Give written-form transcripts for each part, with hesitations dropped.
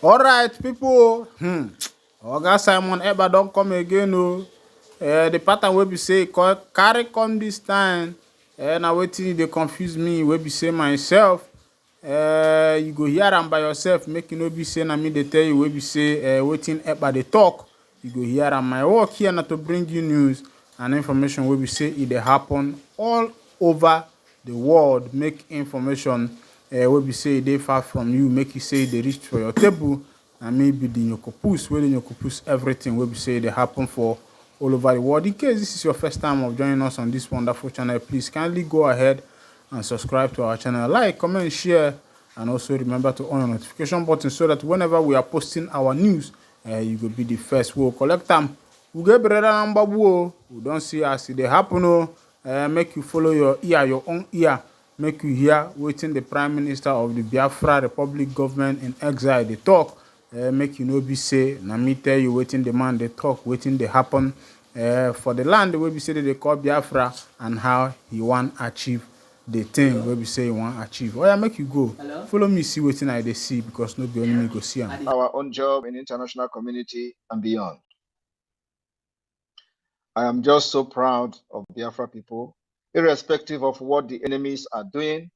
All right, people. Oga Simon Ekpa don't come again. Oh, the pattern wey be say carry come this time. Now waiting they confuse me. Wey be say myself. You go hear am by yourself. Make you no be say na me dey tell you. Wey be say waiting Ekpa dey talk. You go hear am. My work here na to bring you news and information. Wey be say it dey happen all over the world. Make information wey be say they far from you, make you say they reach for your table, and maybe the nyokopus, where the nyokopus everything will be say they happen for all over the world. In case this is your first time of joining us on this wonderful channel, please kindly go ahead and subscribe to our channel, like, comment, share, and also remember to on your notification button so that whenever we are posting our news, you will be the first. We'll collect them. We get better number. We don't see as they happen. Make you follow your ear, your own ear. Make you hear wetin the Prime Minister of the Biafra Republic government in exile dey talk. Make you no be say na me tell you wetin the man dey talk, wetin dey happen for the land wey be say they call Biafra and how he wan achieve the thing wey be say he wan achieve. Oya, make you go. Hello? Follow me see wetin I dey see because no be only me go see am. Our own job in international community and beyond. I am just so proud of Biafra people, irrespective of what the enemies are doing,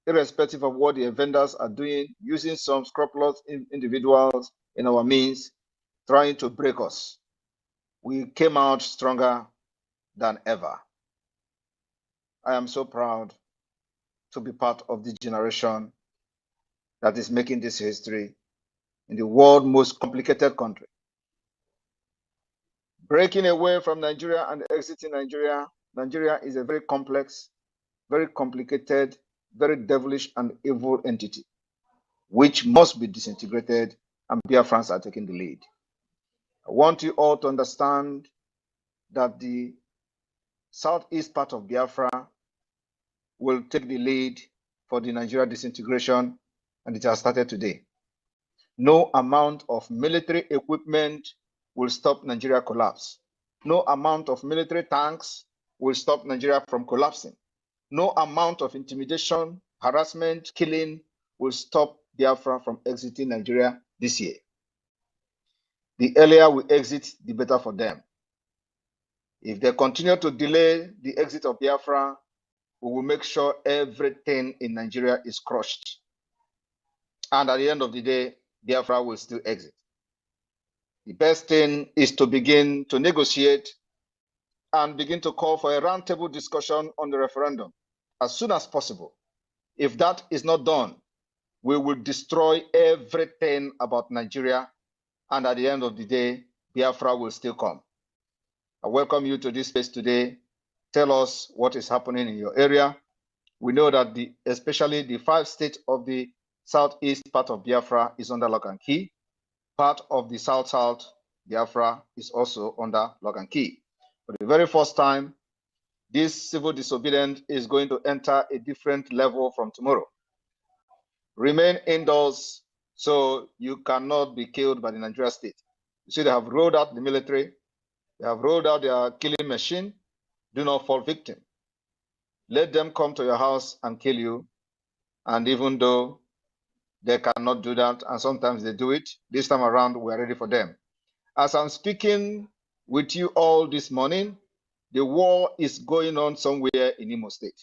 irrespective of what the vendors are doing, using some scrupulous individuals in our means, trying to break us. We came out stronger than ever. I am so proud to be part of the generation that is making this history in the world's most complicated country. Breaking away from Nigeria and exiting Nigeria. Nigeria is a very complex, very complicated, very devilish and evil entity, which must be disintegrated, and Biafrans are taking the lead. I want you all to understand that the southeast part of Biafra will take the lead for the Nigeria disintegration, and it has started today. No amount of military equipment will stop Nigeria collapse. No amount of military tanks will stop Nigeria from collapsing. No amount of intimidation, harassment, killing will stop Biafra from exiting Nigeria this year. The earlier we exit, the better for them. If they continue to delay the exit of Biafra, we will make sure everything in Nigeria is crushed. And at the end of the day, Biafra will still exit. The best thing is to begin to negotiate and begin to call for a roundtable discussion on the referendum as soon as possible. If that is not done, we will destroy everything about Nigeria, and at the end of the day, Biafra will still come. I welcome you to this space today. Tell us what is happening in your area. We know that especially the 5 states of the southeast part of Biafra is under lock and key. Part of the south Biafra is also under lock and key. For the very first time, this civil disobedience is going to enter a different level from tomorrow. Remain indoors so you cannot be killed by the Nigeria state. You see, they have rolled out the military. They have rolled out their killing machine. Do not fall victim. Let them come to your house and kill you. And even though they cannot do that, and sometimes they do it, this time around, we are ready for them. As I'm speaking with you all this morning, the war is going on somewhere in Imo State.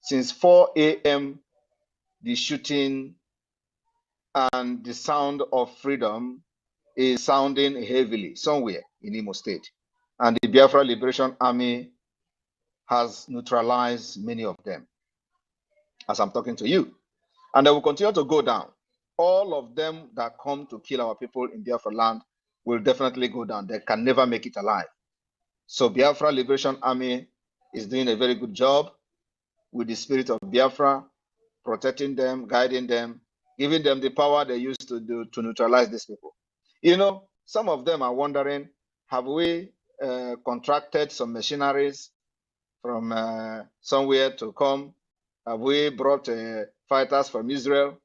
Since 4 a.m., the shooting and the sound of freedom is sounding heavily somewhere in Imo State. And the Biafra Liberation Army has neutralized many of them as I'm talking to you. And they will continue to go down. All of them that come to kill our people in Biafra land will definitely go down. They can never make it alive. So Biafra Liberation Army is doing a very good job with the spirit of Biafra, protecting them, guiding them, giving them the power they used to do to neutralize these people. You know, some of them are wondering, have we contracted some machineries from somewhere to come? Have we brought fighters from Israel?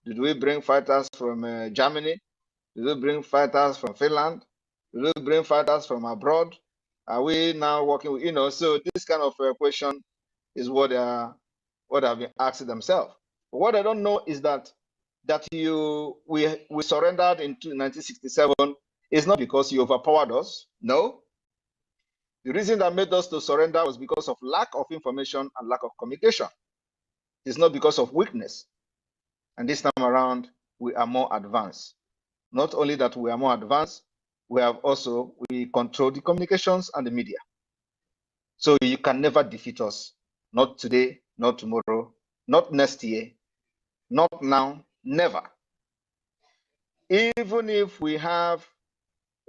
Did we bring fighters from Germany? Did we bring fighters from Finland? Did we bring fighters from abroad? Are we now working with, so this kind of question is what they have been asking themselves. But what I don't know is that that we surrendered in 1967 is not because you overpowered us. No. The reason that made us to surrender was because of lack of information and lack of communication. It's not because of weakness. And this time around, we are more advanced. Not only that we are more advanced, we control the communications and the media. So you can never defeat us. Not today, not tomorrow, not next year, not now, never. Even if we have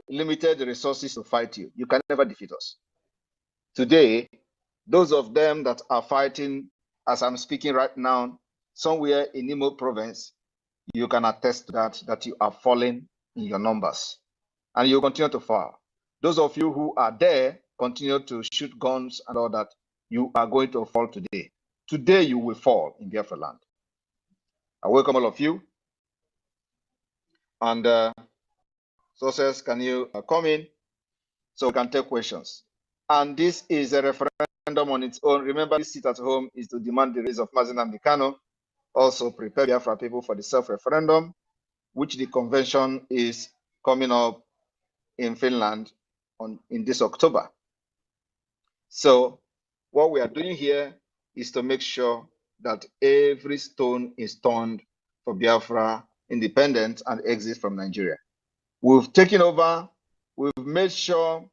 limited resources to fight you, you can never defeat us. Today, those of them that are fighting, as I'm speaking right now, somewhere in Imo province, you can attest to that you are falling in your numbers. And you continue to fall. Those of you who are there, continue to shoot guns and all that, you are going to fall today. Today you will fall in Biafra land. I welcome all of you. And sources, can you come in so we can take questions? And this is a referendum on its own. Remember, this seat at home is to demand the release of Mazi Nnamdi Kanu. Also prepare Biafra people for the self-referendum, which the convention is coming up in Finland in this October. So what we are doing here is to make sure that every stone is turned for Biafra independence and exit from Nigeria. We've taken over, we've made sure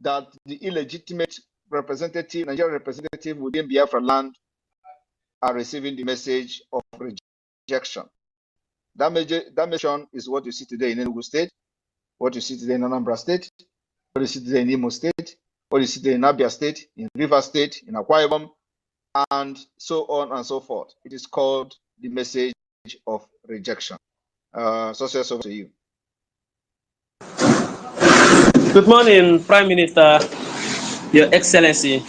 that the illegitimate Nigerian representative within Biafra land are receiving the message of rejection. That message is what you see today in Enugu State, what you see today in Anambra State, what you see today in Imo State, what you see today in Abia State, in Rivers State, in Akwa Ibom, and so on and so forth. It is called the message of rejection. Success over to you. Good morning, Prime Minister, Your Excellency,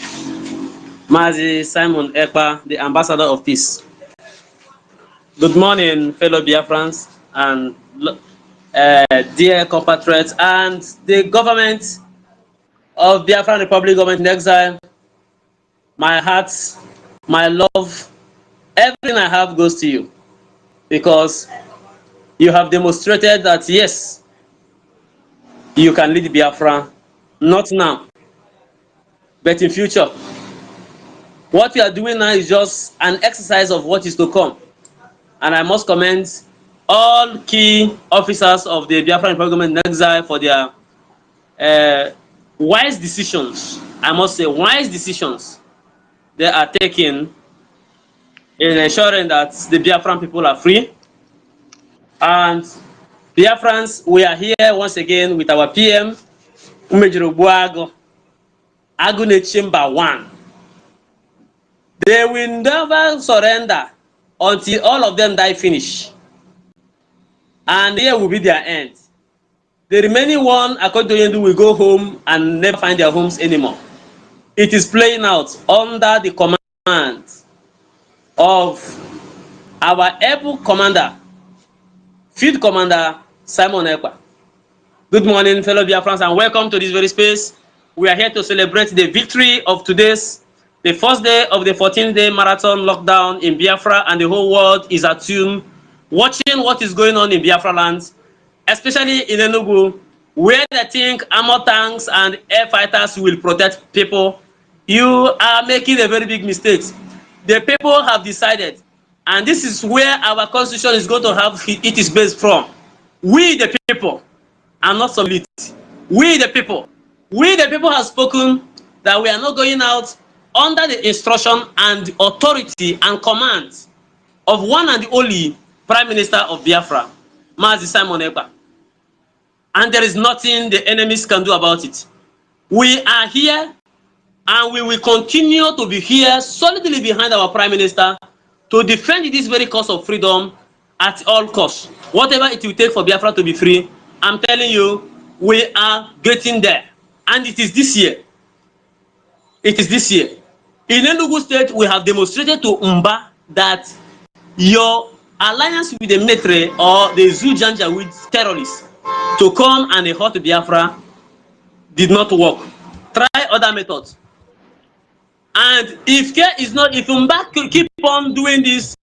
Mazi Simon Ekpa, the Ambassador of Peace. Good morning, fellow Biafrans and dear compatriots and the government of Biafran Republic, government in exile. My heart, my love, everything I have goes to you because you have demonstrated that yes, you can lead Biafra, not now, but in future. What we are doing now is just an exercise of what is to come. And I must commend all key officers of the Biafran Republic government in exile for their wise decisions. I must say, wise decisions they are taking in ensuring that the Biafran people are free. And Biafrans, we are here once again with our PM, Umejiro Buago, Agune Chamber 1. They will never surrender until all of them die finish. And here will be their end. The remaining one, according to Yendu, will go home and never find their homes anymore. It is playing out under the command of our able commander, Field Commander Simon Ekpa. Good morning, fellow Biafrans, and welcome to this very space. We are here to celebrate the victory of today's, the first day of the 14-day marathon lockdown in Biafra, and the whole world is attuned, watching what is going on in Biafra lands, especially in Enugu, where they think armor tanks and air fighters will protect people. You are making a very big mistake. The people have decided, and this is where our constitution is going to have it is based from. We the people, and not some elite. We the people have spoken that we are not going out under the instruction and authority and command of one and the only Prime Minister of Biafra, Mazi Simon Ekpa. And there is nothing the enemies can do about it. We are here and we will continue to be here solidly behind our Prime Minister to defend this very cause of freedom at all costs. Whatever it will take for Biafra to be free, I'm telling you, we are getting there. And it is this year. It is this year. In Enugu State, we have demonstrated to Mba that your alliance with the military or the Zujanja with terrorists to come and hurt Biafra did not work. Try other methods. And if care is not, if Mba keep on doing this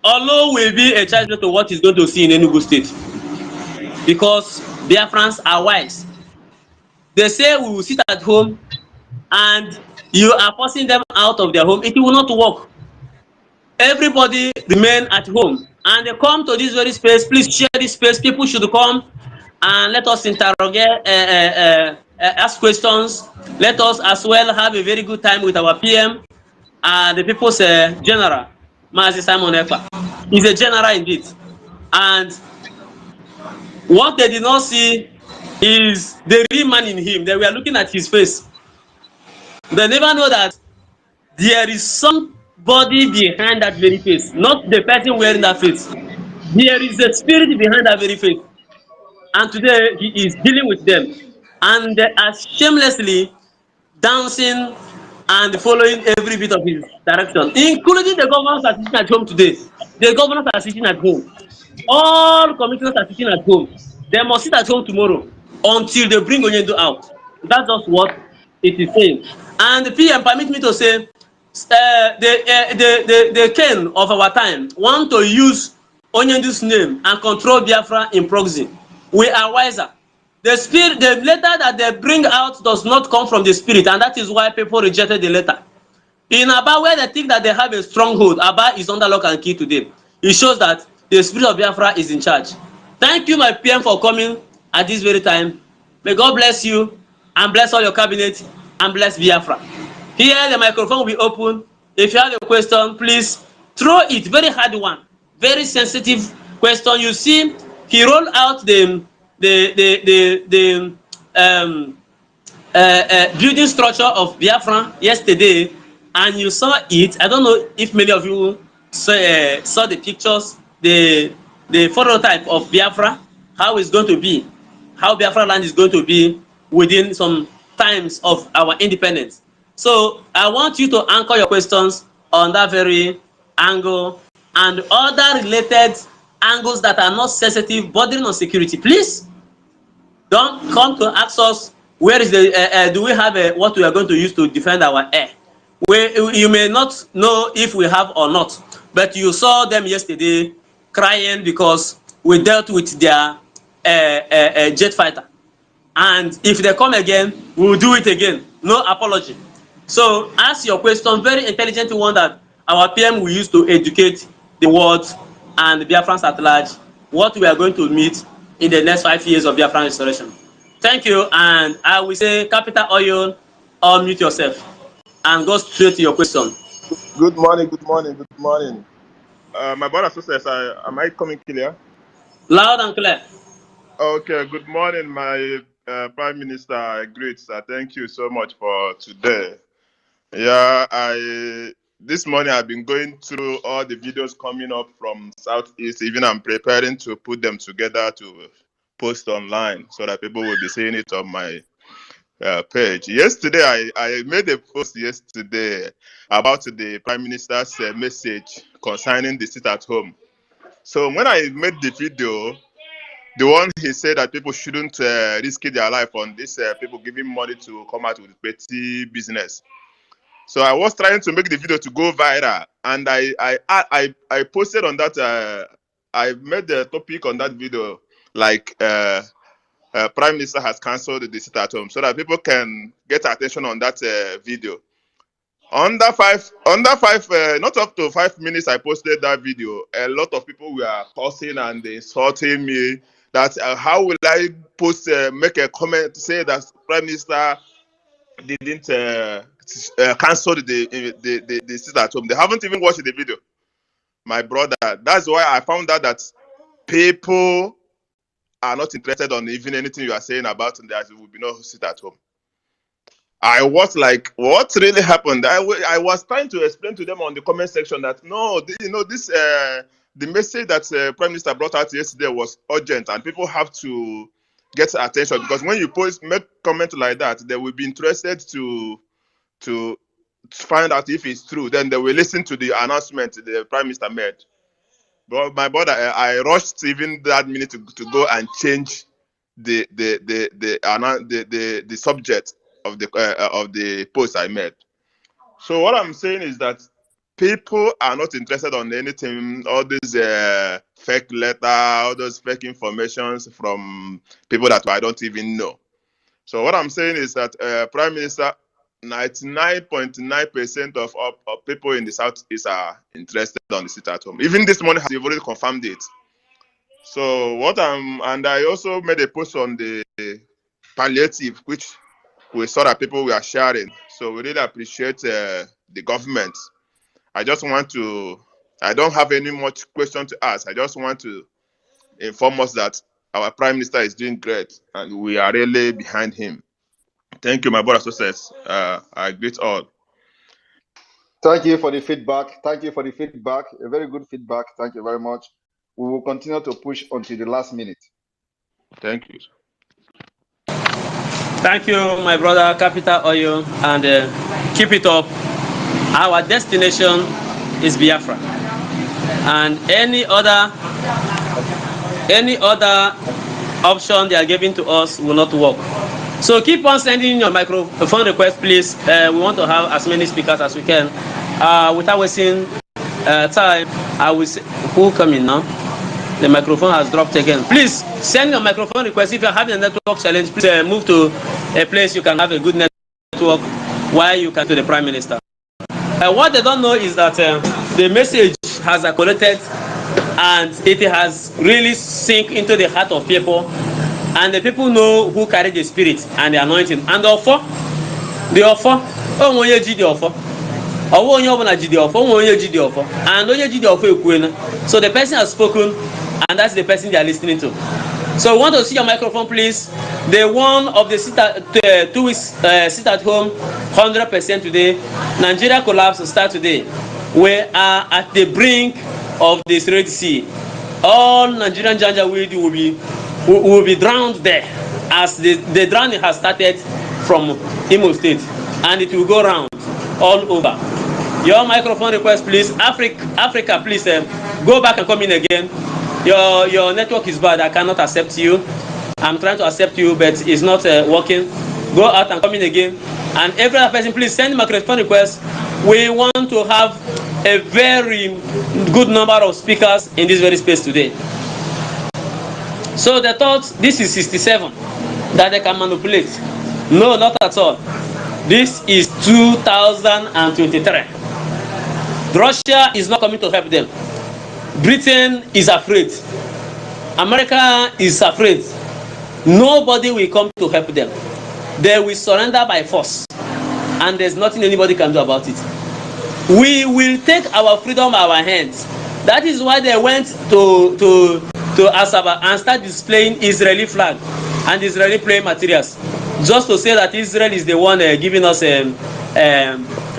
Olo will be a child to what he's going to see in Enugu State, because Biafrans are wise. They say we will sit at home and you are forcing them out of their home. It will not work. Everybody remain at home and they come to this very space. Please share this space. People should come and let us interrogate, ask questions. Let us as well have a very good time with our PM and the people's general, Mazi Simon Ekpa. He's a general indeed. And what they did not see is the real man in him. They were looking at his face. They never know that there is somebody behind that very face, not the person wearing that face. There is a spirit behind that very face. And today he is dealing with them. And they are shamelessly dancing and following every bit of his direction, including the governors are sitting at home today. The governors are sitting at home. All commissioners are sitting at home. They must sit at home tomorrow until they bring Onyendo out. That's just what it is saying. And the PM permit me to say, the Ken of our time want to use Onyendo's name and control Biafra in proxy. We are wiser. The spirit, the letter that they bring out does not come from the spirit, and that is why people rejected the letter. In Aba, where they think that they have a stronghold, Aba is under lock and key today. It shows that the spirit of Biafra is in charge. Thank you, my PM, for coming at this very time. May God bless you and bless all your cabinet and bless Biafra. Here, the microphone will be open. If you have a question, please throw it. Very hard one, very sensitive question. You see, he rolled out the building structure of Biafra yesterday, and you saw it. I don't know if many of you saw the pictures, the phototype of Biafra, how it's going to be, how Biafra land is going to be within some times of our independence. So I want you to anchor your questions on that very angle and other related angles that are not sensitive, bordering on security. Please don't come to ask us where is the do we have what we are going to use to defend our air. You may not know if we have or not, but you saw them yesterday crying because we dealt with their jet fighter, and if they come again, we will do it again, no apology. So ask your question, very intelligent one that our PM will use to educate the world and the Biafrans at large what we are going to meet in the next 5 years of Biafran restoration. Thank you, and I will say Capital Oil, unmute yourself and go straight to your question. Good morning, good morning, good morning. My brother sisters, am I coming clear? Loud and clear. Okay, good morning, my Prime Minister. Great, sir. Thank you so much for today. Yeah, this morning I've been going through all the videos coming up from Southeast. Even I'm preparing to put them together to post online so that people will be seeing it on my page. Yesterday, I made a post yesterday about the Prime Minister's message concerning the sit at home. So when I made the video, the one he said that people shouldn't risk their life on this, people giving money to come out with petty business. So I was trying to make the video to go viral, and I posted on that. I made the topic on that video like. Prime Minister has cancelled the sit at home so that people can get attention on that video. Under five, not up to 5 minutes, I posted that video. A lot of people were cursing and insulting me. That how will I post, make a comment, say that Prime Minister didn't cancel the sit at home. They haven't even watched the video, my brother. That's why I found out that people are not interested on even anything you are saying about them. There will be no sit at home. I was like, what really happened? I was trying to explain to them on the comment section that no, this the message that Prime Minister brought out yesterday was urgent, and people have to get attention, because when you make comment like that, they will be interested to find out if it's true. Then they will listen to the announcement the Prime Minister made. But my brother, I rushed even that minute to go and change the subject of the post I made. So what I'm saying is that people are not interested on anything, all these fake letter, all those fake informations from people that I don't even know. So what I'm saying is that Prime Minister, 99.9% of people in the Southeast are interested on the sit at home. Even this morning, you've already confirmed it. So and I also made a post on the palliative, which we saw that people were sharing. So we really appreciate the government. I don't have any much question to ask. I just want to inform us that our Prime Minister is doing great and we are really behind him. Thank you, my brothers and sisters. I greet all. Thank you for the feedback. Thank you for the feedback. A very good feedback. Thank you very much. We will continue to push until the last minute. Thank you. Thank you, my brother, Capital Oyo, and keep it up. Our destination is Biafra, and any other option they are giving to us will not work. So keep on sending your microphone request, please. We want to have as many speakers as we can. Without wasting time, I will say, who coming now? The microphone has dropped again. Please send your microphone request. If you're having a network challenge, please move to a place you can have a good network while you can to the Prime Minister. What they don't know is that the message has accumulated and it has really sink into the heart of people, and the people know who carry the spirit and the anointing. And the offer, oh onye ji the offer, oh onye obuna ji the offer, oh onye ji the offer, and onye ji the offer ekwena. So the person has spoken, and that's the person they are listening to. So we want to see your microphone, please. The one of the 2 weeks sit at home, 100% today. Nigeria collapse will start today. We are at the brink of this Red Sea. All Nigerian Janjaweed will be drowned there, as the drowning has started from Imo State, and it will go round all over. Your microphone request, please. Africa, please go back and come in again. Your network is bad. I cannot accept you. I'm trying to accept you, but it's not working. Go out and come in again. And every other person, please send microphone request. We want to have a very good number of speakers in this very space today. So they thought this is 67 that they can manipulate. No, not at all. This is 2023. Russia is not coming to help them. Britain is afraid. America is afraid. Nobody will come to help them. They will surrender by force, and there's nothing anybody can do about it. We will take our freedom in our hands. That is why they went to Asaba and start displaying Israeli flag and Israeli playing materials, just to say that Israel is the one giving us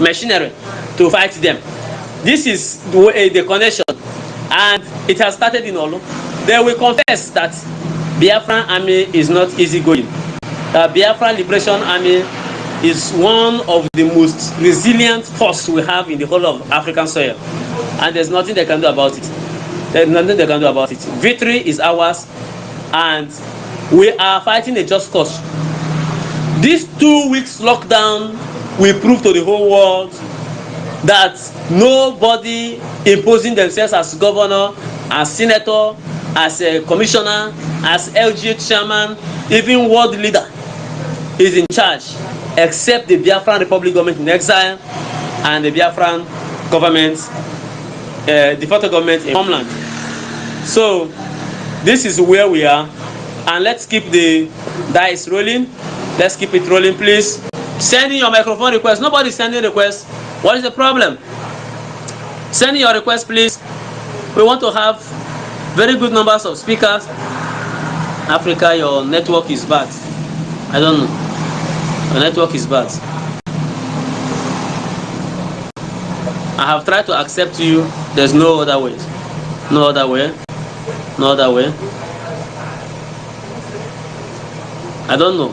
machinery to fight them. This is the connection, and it has started in Olu. They will confess that Biafran army is not easy going. Biafran Liberation Army is one of the most resilient force we have in the whole of African soil, and there's nothing they can do about it. There's nothing they can do about it. Victory is ours, and we are fighting a just cause. These 2 weeks lockdown will prove to the whole world that nobody imposing themselves as governor, as senator, as a commissioner, as LGA chairman, even world leader is in charge, except the Biafran Republic government in exile and the Biafran government, the federal government in homeland. So this is where we are, and let's keep the dice rolling. Let's keep it rolling, please. Sending your microphone request. Nobody's sending requests. What is the problem? Send your request, please. We want to have very good numbers of speakers. Africa, your network is bad. I don't know. Your network is bad. I have tried to accept you. There's no other way. No other way. No other way. I don't know.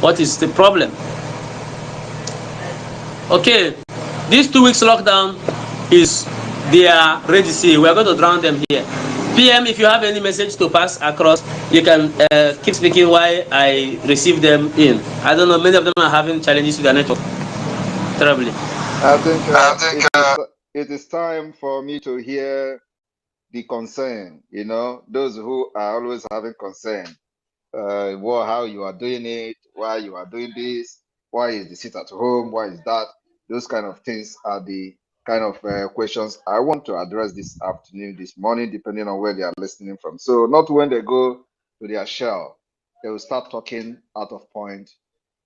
What is the problem? Okay, this 2 weeks lockdown is their Red Sea. We are going to drown them here. PM, if you have any message to pass across, you can keep speaking while I receive them in. I don't know, many of them are having challenges with their network. Terribly. I think it is time for me to hear the concern, those who are always having concern. How you are doing it, why you are doing this, why is the sit at home, why is that? Those kind of things are the kind of questions I want to address this afternoon, this morning, depending on where they are listening from. So not when they go to their shell, they will start talking out of point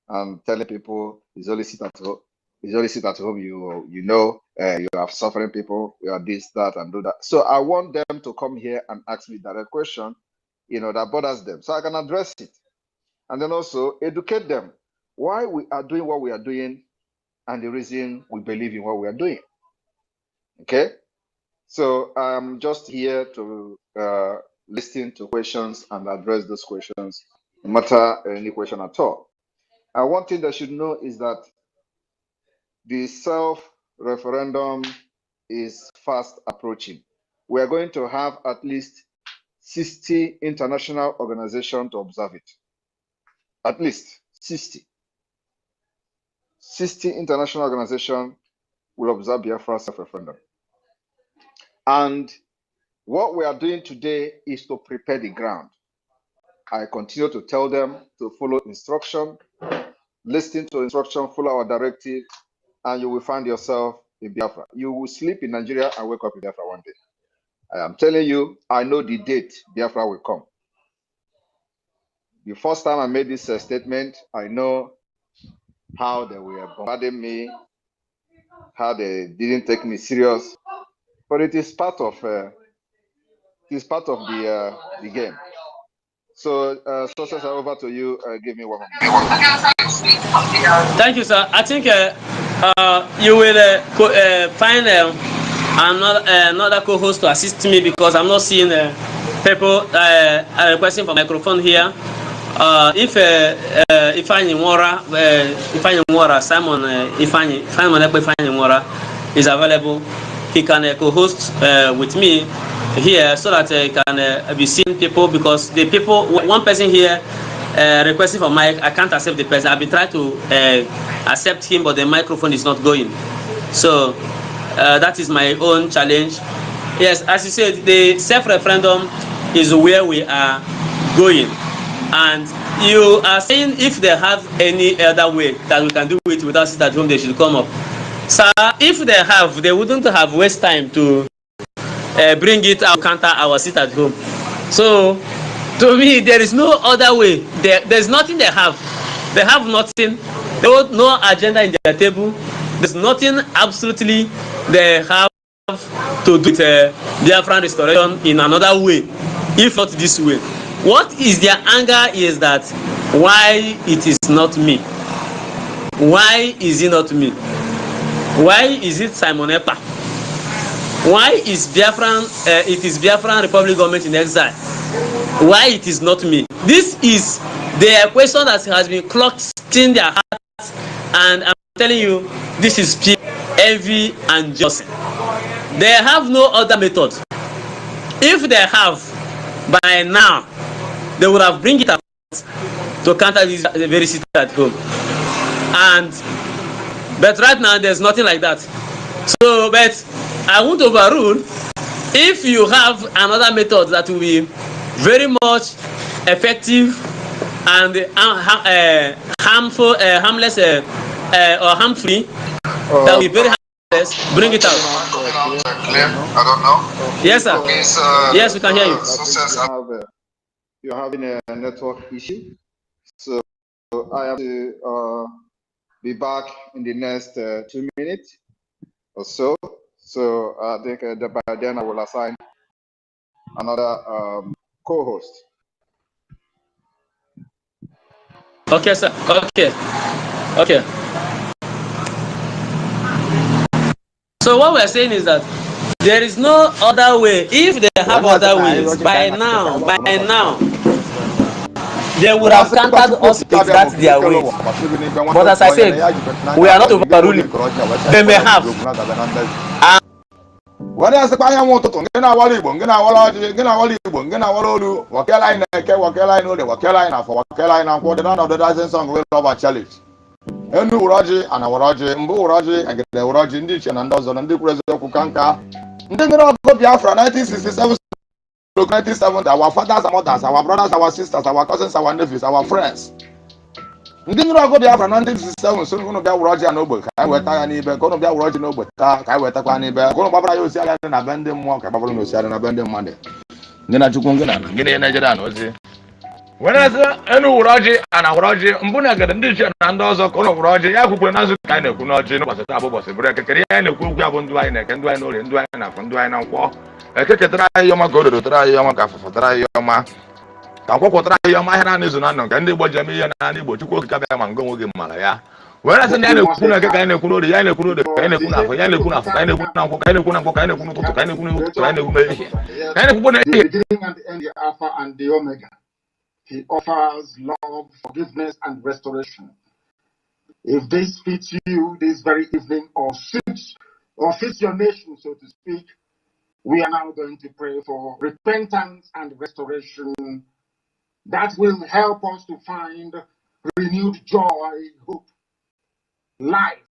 and telling people it's only sit at home. It's only sit at home. You have suffering people. You are this, that, and do that. So I want them to come here and ask me direct question, that bothers them, so I can address it, and then also educate them why we are doing what we are doing and the reason we believe in what we are doing. Okay, so I'm just here to listen to questions and address those questions, no matter any question at all. And one thing they should know is that the self-referendum is fast approaching. We are going to have at least 60 international organizations to observe it. At least 60. 60 international organizations will observe Biafra self-referendum. And what we are doing today is to prepare the ground. I continue to tell them to follow instruction, listen to instruction, follow our directive, and you will find yourself in Biafra. You will sleep in Nigeria and wake up in Biafra one day. I am telling you, I know the date Biafra will come. The first time I made this statement, I know how they were bombarding me, how they didn't take me serious, but it is part of the game. So, Success, over to you. Give me 1 minute. Thank you, sir. I think you will find another co-host to assist me, because I'm not seeing people requesting for microphone here. If Ifeanyi Nwora, Simon Ifeanyi Nwora is available, he can co-host with me here, so that he can be seeing people, because the people, one person here requesting for mic, I can't accept the person. I've been trying to accept him, but the microphone is not going. So that is my own challenge. Yes, as you said, the self-referendum is where we are going. And you are saying if they have any other way that we can do it without sit at home, they should come up. So if they have, they wouldn't have waste time to bring it out, counter our sit at home. So to me, there is no other way. There's nothing they have. They have nothing. There was no agenda in their table. There's nothing absolutely they have to do with Biafran restoration in another way, if not this way. What is their anger is that why it is not me? Why is it not me? Why is it Simon Ekpa? Why is Biafran? It is Biafran Republic government in exile. Why it is not me? This is the question that has been clocked in their hearts, and I'm telling you, this is pure envy and jealousy. They have no other method. If they have, by now, they would have bring it out to counter this very sit at home. But right now, there's nothing like that. So, but I won't overrule. If you have another method that will be very much effective and harmless or harm-free, that will be very harmless, bring it out. I don't know. Yes, sir. Yes, we can hear you. You're having a network issue, so I have to be back in the next 2 minutes or so. So I think by then I will assign another co-host. Okay, sir. Okay. So what we're saying is that there is no other way. If they have other ways, by now, they would have countered us if that's their way. But as I said, we are not overruling. They may have. What else? I want to get a wall, get a wall, olu, Wakela in a Wakela in the Wakela for Wakela and for the none of the dozen song will love a challenge. enu wụrọji ana wụrọji mbụ wụrọji egede wụrọji ndị iche na ndị ọzọ na ndị kwuru eziokwu ka nka ndị mere ọgụ Biafra 1967 1970 our fathers and mothers, our brothers, our sisters, our cousins, our nephews, our friends. Ndị mere ọgụ Biafra 1967 so unu bịa wụrọji ya n'ogbe ka anyị weta ya n'ibe ka unu bịa wụrọji n'ogbe taa ka anyị wetakwa n'ibe ka unu gbabara ya osi ala na be ndị mmụọ ka gbabara na osi ala na be ndị mmadụ ndị na chukwu ngị na gịnị Naịjirịa na ozi wenezi enu wụrụ ọjị a na wụrụ ọjị mbụ na egede ndị iche na ndị ọzọ ka ụlọ wụrụ ọjị ya kwukwe n'azụ ka anyị na-ekwu n'ọjị n'ụbọchị taa bụ ụbọchị bụrụ ekekere ihe anyị na-ekwu okwu ya bụ ndụ anyị na-eke ndụ anyị n'orie ndụ anyị na-afụ ndụ anyị na nkwọ ekeketara anyị ọma ka o dodotara anyị ọma ka afụfụtara anyị ọma ka nkwọkwọtara anyị ọma ahịa na izu na nọ nke ndị Igbo ji eme ihe na ndị Igbo chukwu okike abịa ma ngo nwoge mara ya were sị na ya na-ekwu na eke ka anyị na-ekwu n'orie ya na-ekwu n'orie ka anyị na-ekwu n'afọ ya na-ekwu n'afọ ka anyị na-ekwu na nkwọ ka anyị na-ekwu na nkwọ ka anyị na-ekwu n'ụtụtụ ka anyị na-ekwu n'ụtụtụ ka anyị na-ekwu n'ehihie ka anyị na-ekwu n'ehihie. He offers love, forgiveness, and restoration. If this fits you this very evening or fits your nation, so to speak, we are now going to pray for repentance and restoration that will help us to find renewed joy, hope, life,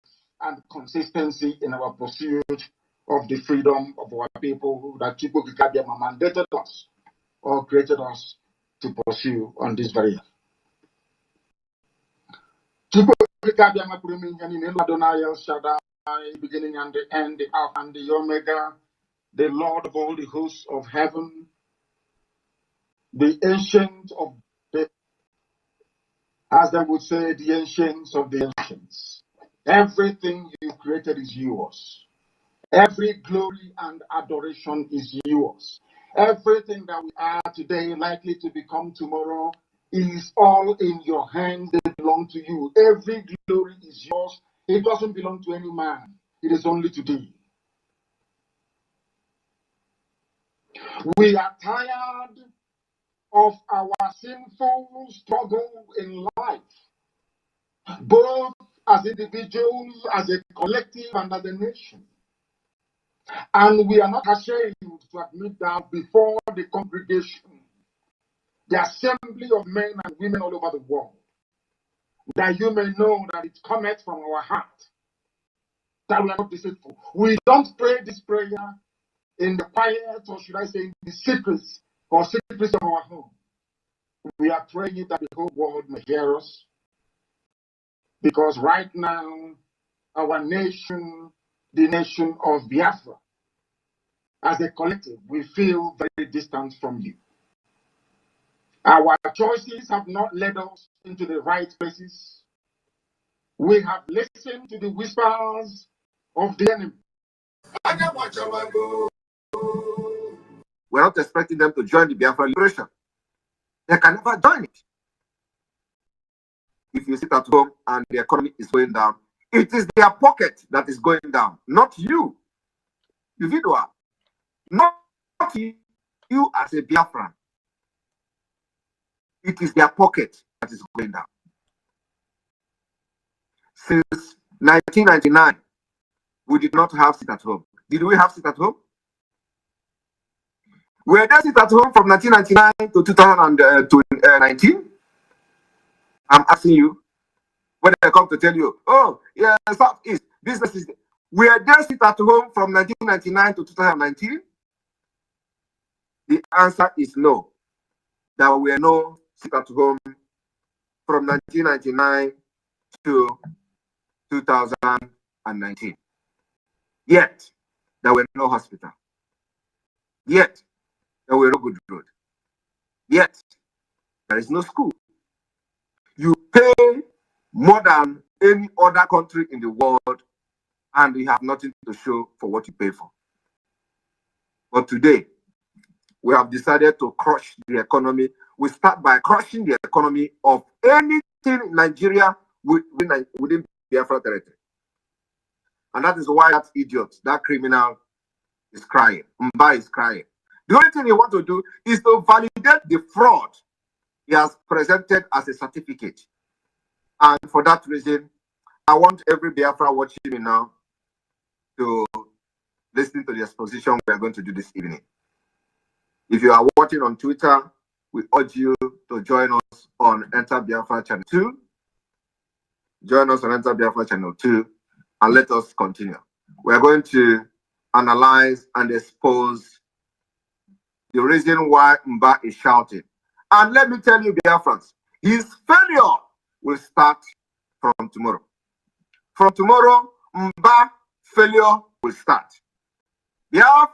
and consistency in our pursuit of the freedom of our people that Chico Kikabiyama mandated us or created us to pursue on this very earth. Beginning and the end, the Alpha and the Omega, the Lord of all the hosts of heaven, the ancient of the, as they would say, the ancients of the ancients. Everything you created is yours. Every glory and adoration is yours. Everything that we are today, likely to become tomorrow, is all in your hands. They belong to you. Every glory is yours. It doesn't belong to any man. It is only to thee. We are tired of our sinful struggle in life, both as individuals, as a collective, and as a nation. And we are not ashamed to admit that before the congregation, the assembly of men and women all over the world, that you may know that it cometh from our heart, that we are not deceitful. We don't pray this prayer in the quiet, or should I say in the secrets or secrets of our home. We are praying that the whole world may hear us, because right now, our nation, the nation of Biafra, as a collective, we feel very distant from you. Our choices have not led us into the right places. We have listened to the whispers of the enemy. We're not expecting them to join the Biafra liberation. They can never join it. If you sit at home and the economy is going down, it is their pocket that is going down, not you, individual, not you as a Biafran. It is their pocket that is going down. Since 1999, we did not have sit at home. Did we have sit at home? Were there sit at home from 1999 to 2019? I'm asking you. When I come to tell you, oh, yeah, Southeast, businesses, were there sit at home from 1999 to 2019? The answer is no. There were no sit at home from 1999 to 2019. Yet, there were no hospital. Yet, there were no good road. Yet, there is no school. You pay more than any other country in the world, and you have nothing to show for what you pay for. But today, we have decided to crush the economy. We start by crushing the economy of anything in Nigeria within Biafra territory. And that is why that idiot, that criminal, is crying. Mba is crying. The only thing he wants to do is to validate the fraud he has presented as a certificate. And for that reason, I want every Biafra watching me now to listen to the exposition we are going to do this evening. If you are watching on Twitter, we urge you to join us on Enter Biafra Channel 2. Join us on Enter Biafra Channel 2 and let us continue. We are going to analyze and expose the reason why Mba is shouting. And let me tell you, Biafrans, his failure will start from tomorrow. From tomorrow, Mba failure will start. I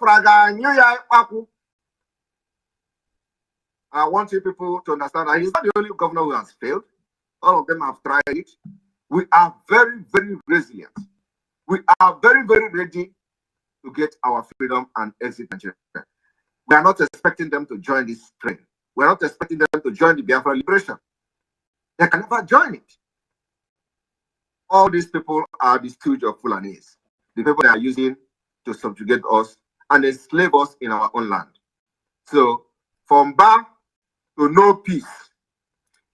want you people to understand that he's not the only governor who has failed. All of them have tried it. We are very, very resilient. We are very, very ready to get our freedom and exit Nigeria. We are not expecting them to join this train. We are not expecting them to join the Biafra liberation. They can never join it. All these people are the stooge of Fulanis, the people they are using to subjugate us and enslave us in our own land. So, from Mba to no peace,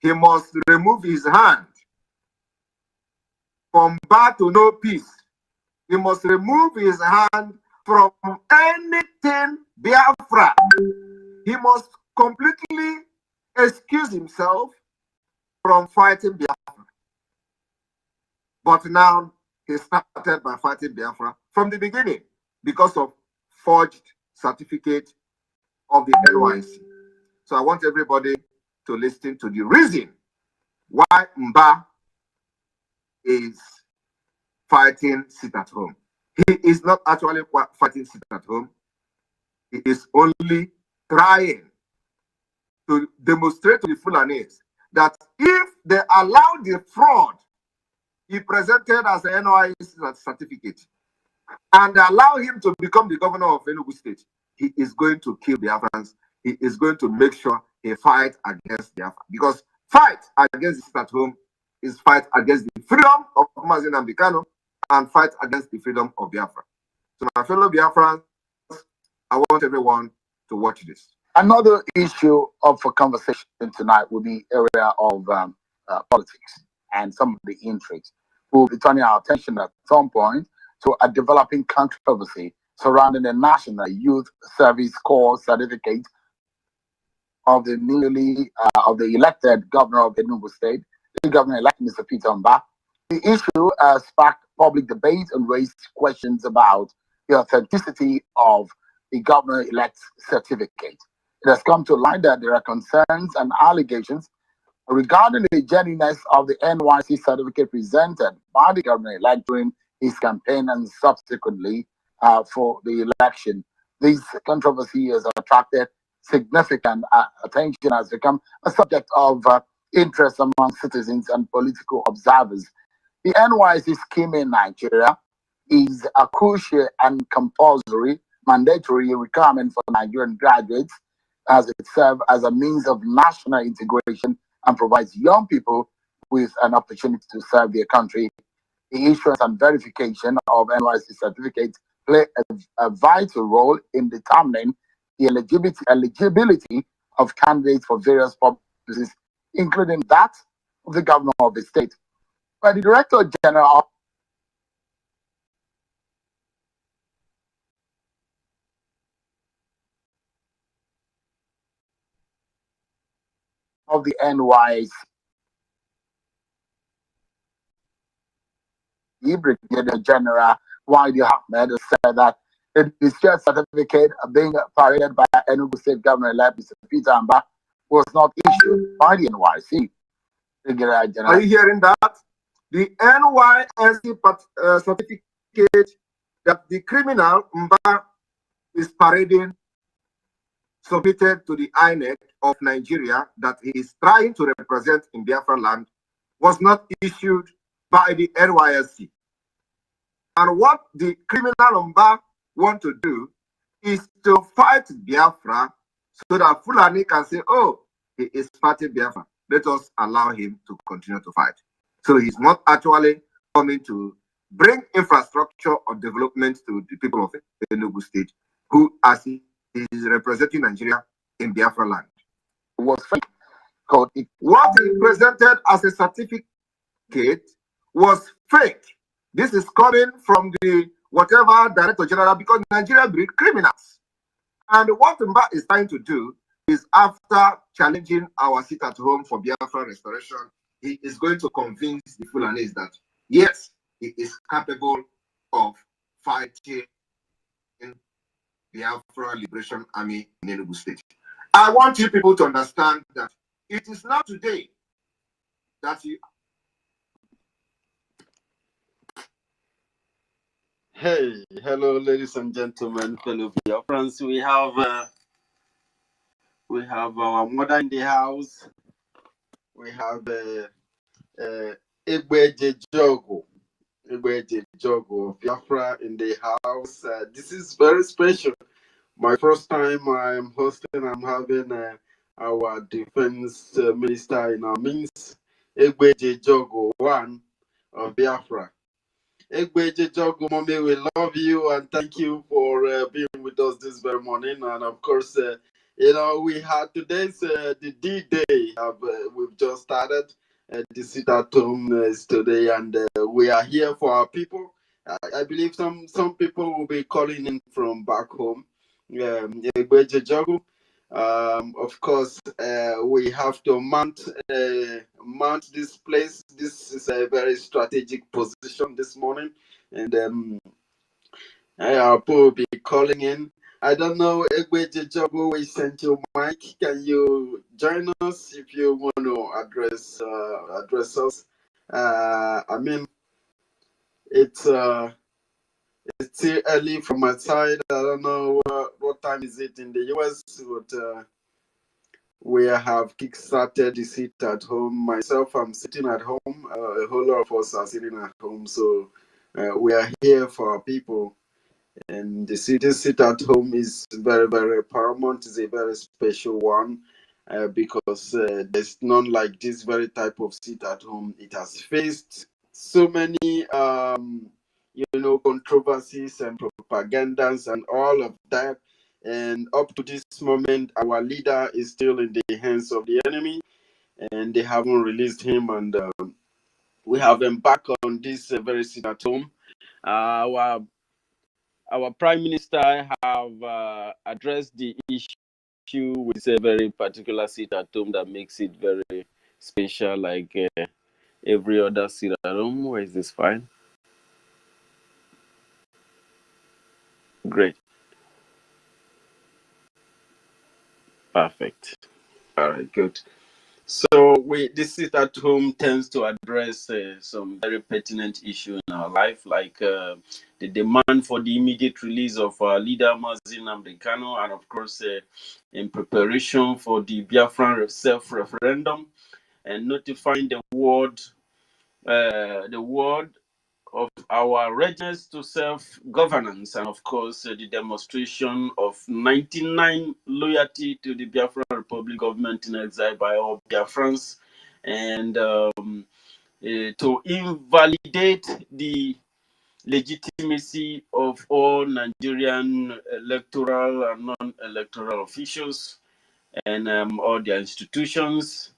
he must remove his hand. From Mba to no peace, he must remove his hand from anything Biafra. He must completely excuse himself from fighting Biafra. But now he started by fighting Biafra from the beginning because of forged certificate of the NYC. So I want everybody to listen to the reason why Mba is fighting sit at home. He is not actually fighting sit at home. He is only trying to demonstrate to the Fulanis that if they allow the fraud he presented as an NYC certificate and allow him to become the governor of Enugu State, he is going to kill Biafrans. He is going to make sure he fights against Biafra. Because fight against the sit at home is fight against the freedom of Mazi Nnamdi Kanu and fight against the freedom of Biafra. So my fellow Biafrans, I want everyone to watch this. Another issue of a conversation tonight will be area of politics and some of the intrigues. We'll be turning our attention at some point to a developing controversy surrounding the National Youth Service Corps certificate of the elected governor of Enugu State, the governor-elect Mr. Peter Mba. The issue sparked public debate and raised questions about the authenticity of the governor-elect certificate. It has come to light that there are concerns and allegations regarding the genuineness of the NYC certificate presented by the governor-elect during his campaign and subsequently for the election. This controversy has attracted significant attention, has become a subject of interest among citizens and political observers. The NYC scheme in Nigeria is a crucial and compulsory mandatory requirement for Nigerian graduates, as it serves as a means of national integration and provides young people with an opportunity to serve their country. The issuance and verification of NYC certificates play a vital role in determining the eligibility of candidates for various purposes, including that of the governor of the state. But the Director General of the NYC, Brigadier General Wadi Ahmed, said that the shared certificate being paraded by Enugu State Governor-elect Mr. Peter Mba was not issued by the NYC. Are you hearing that? The NYSC certificate that the criminal Mba is parading, submitted to the INEC of Nigeria that he is trying to represent in Biafra land, was not issued by the NYSC. And what the criminal Mba want to do is to fight Biafra so that Fulani can say, oh, he is fighting Biafra. Let us allow him to continue to fight. So he's not actually coming to bring infrastructure or development to the people of Enugu State, who as he is representing Nigeria in Biafra land. Was fake. What he presented as a certificate was fake. This is coming from the whatever Director General, because Nigeria breed criminals. And what Mba is trying to do is, after challenging our sit at home for Biafra restoration he is going to convince the Fulanis that yes, he is capable of fighting in Biafra Liberation Army in Enugu State. I want you people to understand that it is not today that you. Hey, hello, ladies and gentlemen, fellow Biafrans. We have our mother in the house. We have Egbeje Jogo, Biafra in the house. This is very special. My first time I'm hosting. I'm having our defense minister in our midst, Egbeje Jogo, one of Biafra. Egbeje Jogo, mommy, we love you and thank you for being with us this very morning. And of course, we had today's the D-Day. We've just started. The sit at home is today, and we are here for our people. I believe some people will be calling in from back home. Egbeje Jogo. Of course, we have to mount this place. This is a very strategic position this morning, and I will be calling in. I don't know, Egbeje Jogo, we sent you mic. Can you join us if you want to address us? I mean, it's still early from my side. I don't know what time is it in the US, but we have kickstarted the sit at home. Myself, I'm sitting at home. A whole lot of us are sitting at home. So we are here for our people. And the sit at home is very, very paramount. It's a very special one because there's none like this very type of sit at home. It has faced so many, controversies and propagandas and all of that. And up to this moment, our leader is still in the hands of the enemy, and they haven't released him. And we have embarked on this very sit at home. Our prime minister have addressed the issue with a very particular sit at home that makes it very special, like every other sit at home. Where is this file? Great. Perfect. All right, good. So this sit at home tends to address some very pertinent issue in our life, like the demand for the immediate release of our leader Mazin Amdekano, and of course, in preparation for the Biafran self-referendum, and notifying the world of our readiness to self-governance, and of course the demonstration of 99 loyalty to the Biafran Republic government in exile by all Biafrans, and to invalidate the legitimacy of all Nigerian electoral and non-electoral officials and all their institutions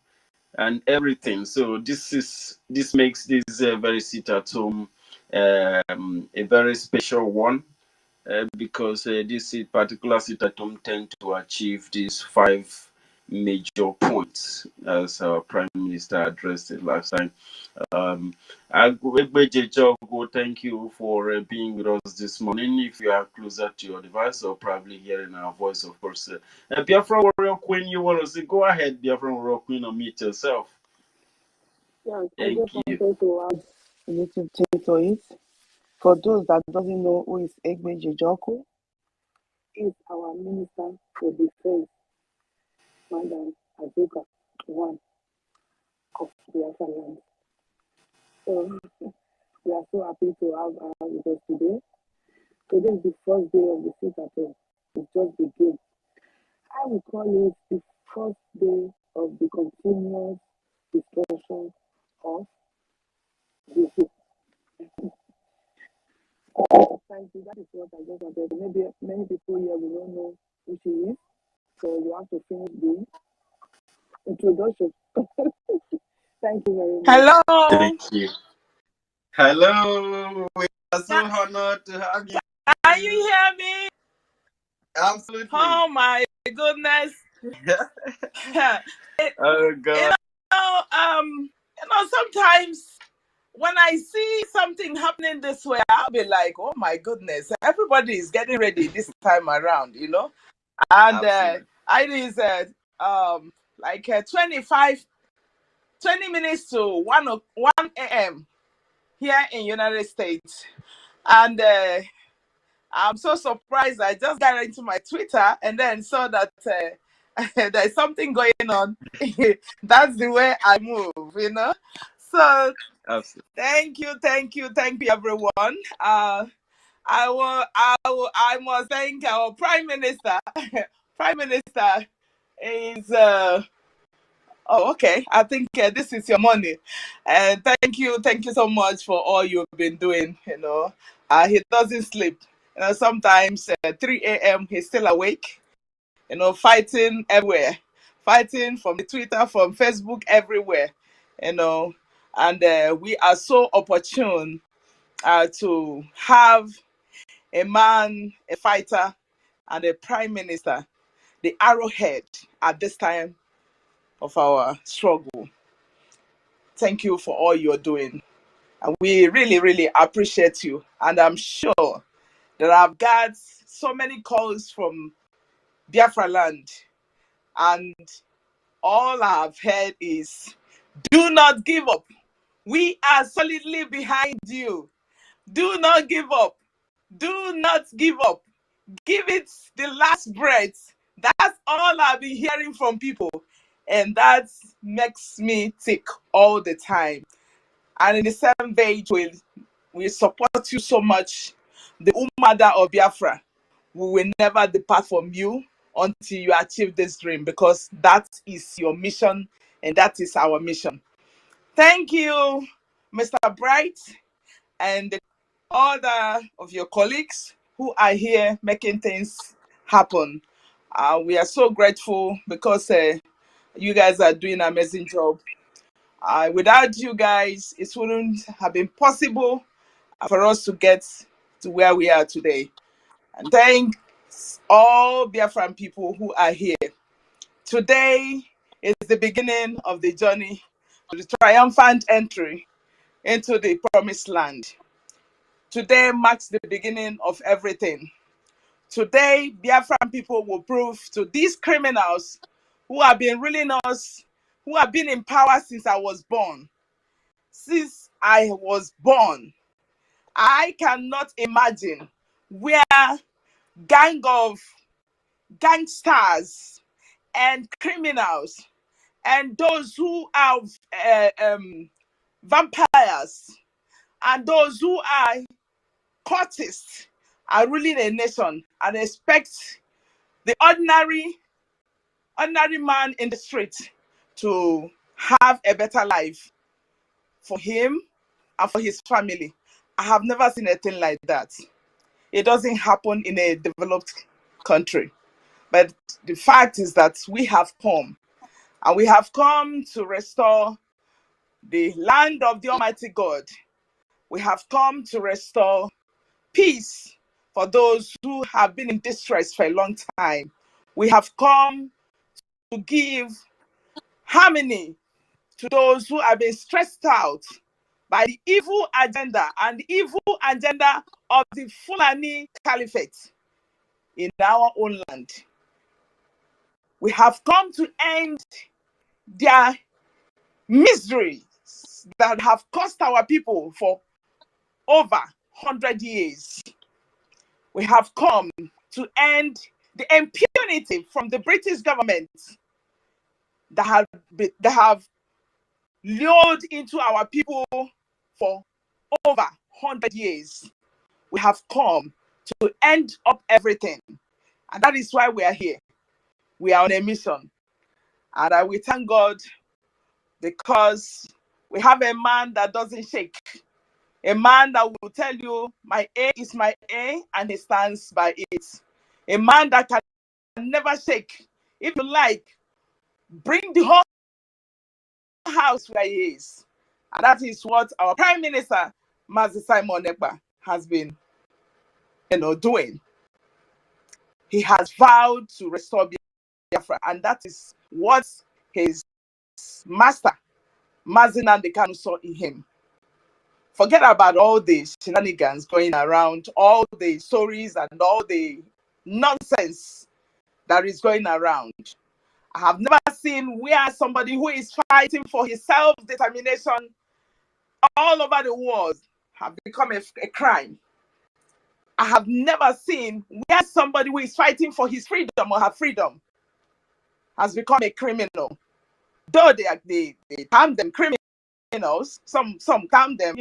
and everything. So this makes this very sit at home a very special one because this particular sit at home tend to achieve these 5 major points as our prime minister addressed it last time. Egbeje Jogo, thank you for being with us this morning. If you are closer to your device or probably hearing our voice, of course. Biafra Warrior Queen, you want to say, go ahead, Biafra Warrior Queen, unmute yourself. Yeah, I Thank just you. wanted to add a little thing to it. For those that doesn't know who is Egbeje Jogo, he is our Minister for Defense, Madam Azuka, one of Biafra land. So we are so happy to have her with us today. Today is the first day of the sit at home. It's just begun. I will call it the first day of the continuous discussion of the sit. Thank you. That is what I just wanted. Maybe many people here will not know who she is, so you have to finish the introduction. Thank you very much. Hello. Thank you. Hello. We are so honored to have you. Can you hear me? Absolutely. Oh my goodness. Oh God. sometimes when I see something happening this way, I'll be like, oh my goodness, everybody is getting ready this time around, And Absolutely. it is like 20 minutes to 1 a.m. here in United States. And I'm so surprised. I just got into my Twitter and then saw that there's something going on. That's the way I move. So Absolutely. thank you, everyone. I must thank our Prime Minister. Prime Minister is oh, okay. I think this is your money, and thank you so much for all you've been doing. He doesn't sleep. Sometimes 3 a.m. he's still awake. Fighting everywhere, fighting from the Twitter, from Facebook, everywhere. And we are so opportune to have a man, a fighter, and a prime minister, the arrowhead at this time of our struggle. Thank you for all you're doing. And we really, really appreciate you. And I'm sure that I've got so many calls from Biafra land. And all I've heard is, do not give up. We are solidly behind you. Do not give up. Do not give up. Give it the last breath. That's all I've been hearing from people. And that makes me tick all the time. And in the same vein, we support you so much. The Umada of Biafra, we will never depart from you until you achieve this dream, because that is your mission and that is our mission. Thank you, Mr. Bright, and the other of your colleagues who are here making things happen. We are so grateful because you guys are doing an amazing job. Without you guys, it wouldn't have been possible for us to get to where we are today. And thanks all Biafran people who are here. Today is the beginning of the journey to the triumphant entry into the promised land. Today marks the beginning of everything. Today, Biafran people will prove to these criminals who have been ruling us, who have been in power since I was born. Since I was born, I cannot imagine where gang of gangsters and criminals and those who are vampires and those who are cultists are ruling a nation and expect the ordinary man in the street to have a better life for him and for his family. I have never seen a thing like that. It doesn't happen in a developed country. But the fact is that we have come, and we have come to restore the land of the Almighty God. We have come to restore peace for those who have been in distress for a long time. We have come to give harmony to those who have been stressed out by the evil agenda and the evil agenda of the Fulani Caliphate in our own land. We have come to end their miseries that have cost our people for over 100 years. We have come to end the impunity from the British government that have lured into our people for over 100 years. We have come to end up everything. And that is why we are here. We are on a mission. And we thank God because we have a man that doesn't shake. A man that will tell you, my A is my A, and he stands by it. A man that can never shake. If you like, bring the whole house where he is. And that is what our Prime Minister, Mazi Simon Ekpa, has been doing. He has vowed to restore Biafra, and that is what his master Mazi Nnamdi Kanu saw in him. Forget about all the shenanigans going around, all the stories and all the nonsense that is going around. I have never seen where somebody who is fighting for his self-determination all over the world have become a crime. I have never seen where somebody who is fighting for his freedom or her freedom has become a criminal. Though they term them criminals, some term them,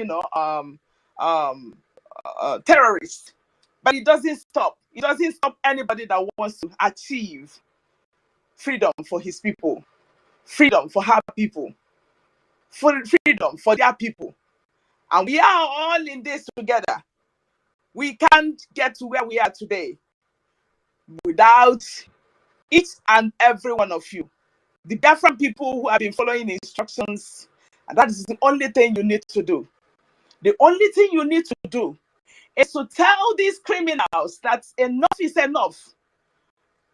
terrorists. But it doesn't stop. It doesn't stop anybody that wants to achieve freedom for his people, freedom for her people, freedom for their people. And we are all in this together. We can't get to where we are today without each and every one of you. The different people who have been following instructions, and that is the only thing you need to do. The only thing you need to do is to tell these criminals that enough is enough.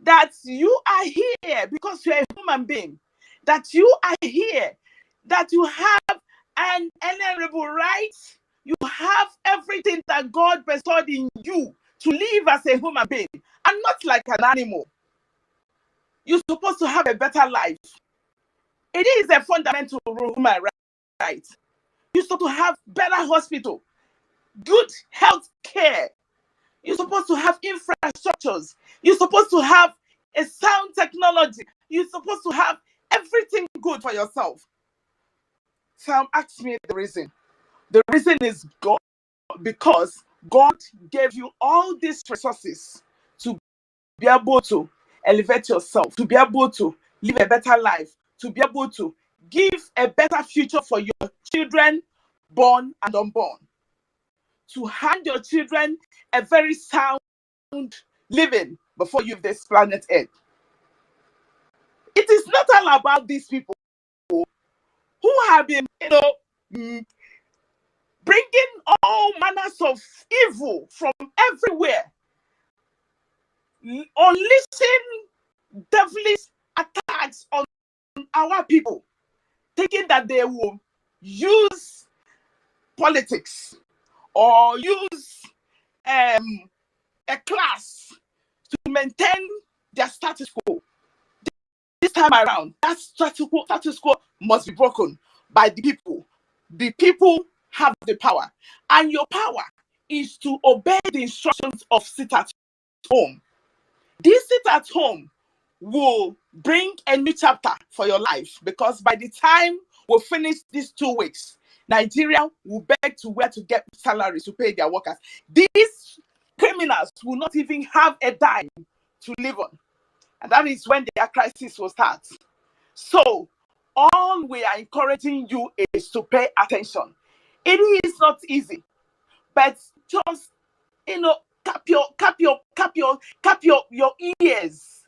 That you are here because you're a human being. That you are here. That you have an inalienable right. You have everything that God bestowed in you to live as a human being and not like an animal. You're supposed to have a better life. It is a fundamental human right. You're supposed to have better hospital, good health care. You're supposed to have infrastructures. You're supposed to have a sound technology. You're supposed to have everything good for yourself. Sam asked me the reason. The reason is God, because God gave you all these resources to be able to elevate yourself, to be able to live a better life, to be able to give a better future for your children, born and unborn. To hand your children a very sound living before you leave this planet Earth. It is not all about these people who have been, bringing all manners of evil from everywhere, unleashing devilish attacks on our people, thinking that they will use politics or use a class to maintain their status quo. This time around, that status quo must be broken by the people. The people have the power, and your power is to obey the instructions of sit at home. This sit at home will bring a new chapter for your life, because by the time we finish these 2 weeks, Nigeria will beg to where to get salaries to pay their workers. These criminals will not even have a dime to live on. And that is when their crisis will start. So, all we are encouraging you is to pay attention. It is not easy, but just, cap your ears.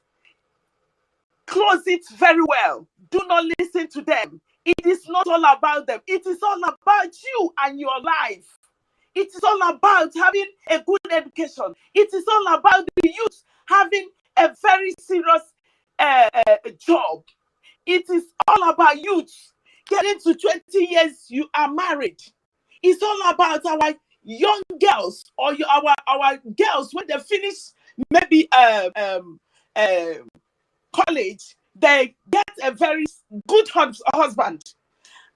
Close it very well. Do not listen to them. It is not all about them. It is all about you and your life. It is all about having a good education. It is all about the youth having a very serious job. It is all about youth getting to 20 years, you are married. It's all about our young girls or our girls when they finish maybe college, they get a very good husband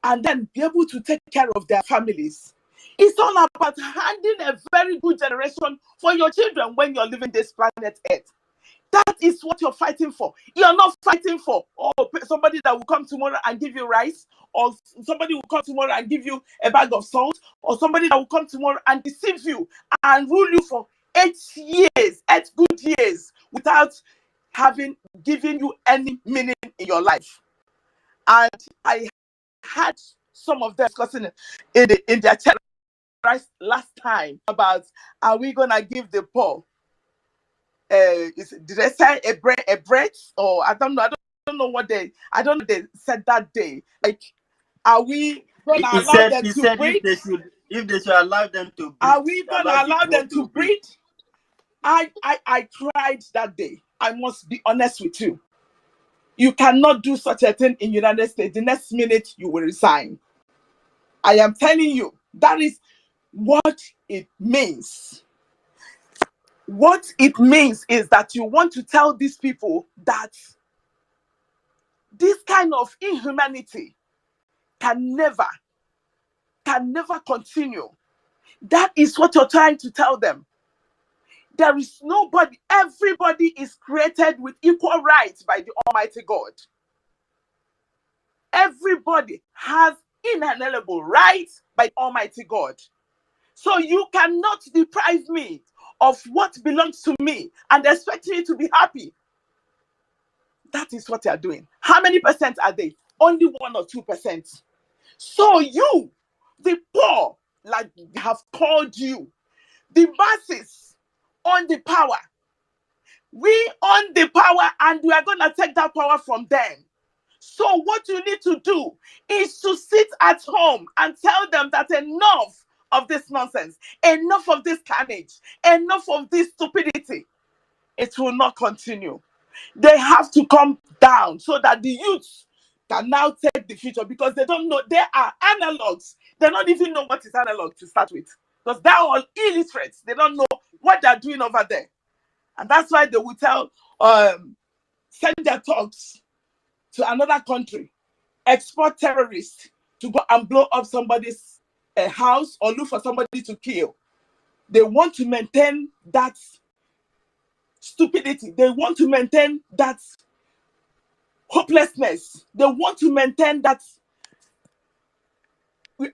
and then be able to take care of their families. It's all about handing a very good generation for your children when you're leaving this planet Earth. That is what you're fighting for. You're not fighting for somebody that will come tomorrow and give you rice, or somebody will come tomorrow and give you a bag of salt, or somebody that will come tomorrow and deceive you and rule you for 8 good years without given you any meaning in your life. And I had some of them discussing in their chat last time about, are we gonna give the poor did they say a bread, or I don't know what they said that day. Like, are we gonna allow them to breed? If they should allow them to breed, are we gonna allow them to breed? I cried that day. I must be honest with you. You cannot do such a thing in United States. The next minute you will resign. I am telling you, that is what it means. What it means is that you want to tell these people that this kind of inhumanity can never continue. That is what you're trying to tell them. There is nobody, everybody is created with equal rights by the Almighty God. Everybody has inalienable rights by Almighty God. So you cannot deprive me of what belongs to me and expect me to be happy. That is what they are doing. How many percent are they? Only 1 or 2%. So you, the poor, like they have called you, the masses own the power. We own the power and we are going to take that power from them. So what you need to do is to sit at home and tell them that enough of this nonsense, enough of this carnage, enough of this stupidity. It will not continue. They have to come down so that the youth can now take the future, because they don't know. They are analogs. They don't even know what is analog to start with, because they're all illiterates. They don't know what they're doing over there. And that's why they will send their thugs to another country, export terrorists to go and blow up somebody's house or look for somebody to kill. They want to maintain that stupidity. They want to maintain that hopelessness. They want to maintain that.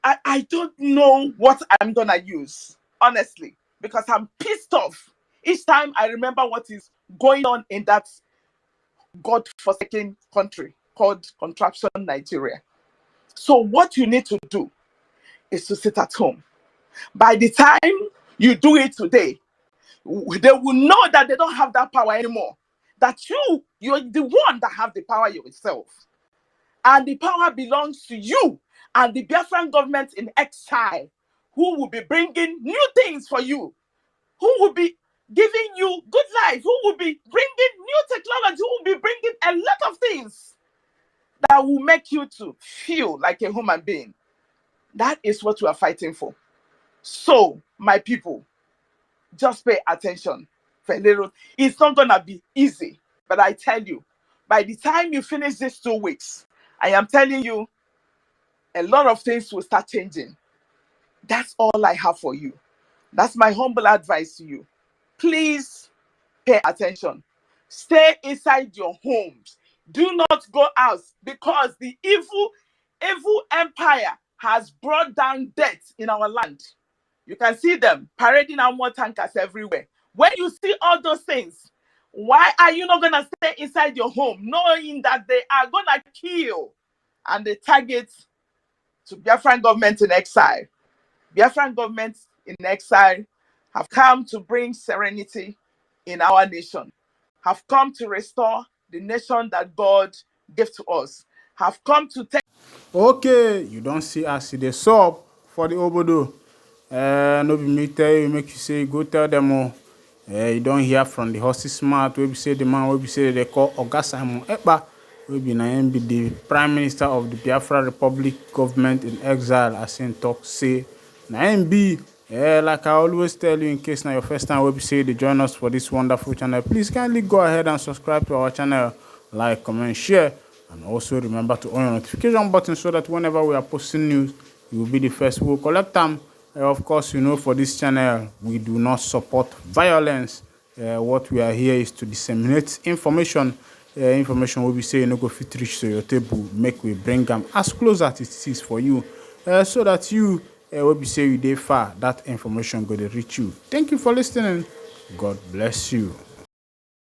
I don't know what I'm going to use, honestly, because I'm pissed off each time I remember what is going on in that God-forsaken country called Contraption Nigeria. So what you need to do is to sit at home. By the time you do it today, they will know that they don't have that power anymore. That you're the one that have the power yourself. And the power belongs to you and the Biafran government in exile, who will be bringing new things for you, who will be giving you good life, who will be bringing new technology, who will be bringing a lot of things that will make you to feel like a human being. That is what we are fighting for. So, my people, just pay attention. It's not going to be easy, but I tell you, by the time you finish these 2 weeks, I am telling you, a lot of things will start changing. That's all I have for you. That's my humble advice to you. Please pay attention. Stay inside your homes. Do not go out, because the evil empire has brought down death in our land. You can see them parading armor tankers everywhere. When you see all those things, why are you not going to stay inside your home, knowing that they are going to kill and they target to Biafran government in exile? Biafran government in exile have come to bring serenity in our nation, have come to restore the nation that God gave to us, have come to take. Okay, you don't see as they sub for the obodo. No be me tell you, make you say go tell them all. You don't hear from the horses smart. We be say the man. We be say they call Oga Simon Ekpa. We be na him be the Prime Minister of the Biafra Republic government in exile. As in talk say na him be. Like I always tell you, in case now your first time we be say they join us for this wonderful channel, please kindly go ahead and subscribe to our channel, like, comment, share, and also remember to on your notification button so that whenever we are posting news, you will be the first. We'll collect them. Of course, you know, for this channel, we do not support violence. What we are here is to disseminate information. Information will be saying no go fit reach to your table. Make we bring them as close as it is for you, so that you will be say you dey far. That information go to reach you. Thank you for listening. God bless you.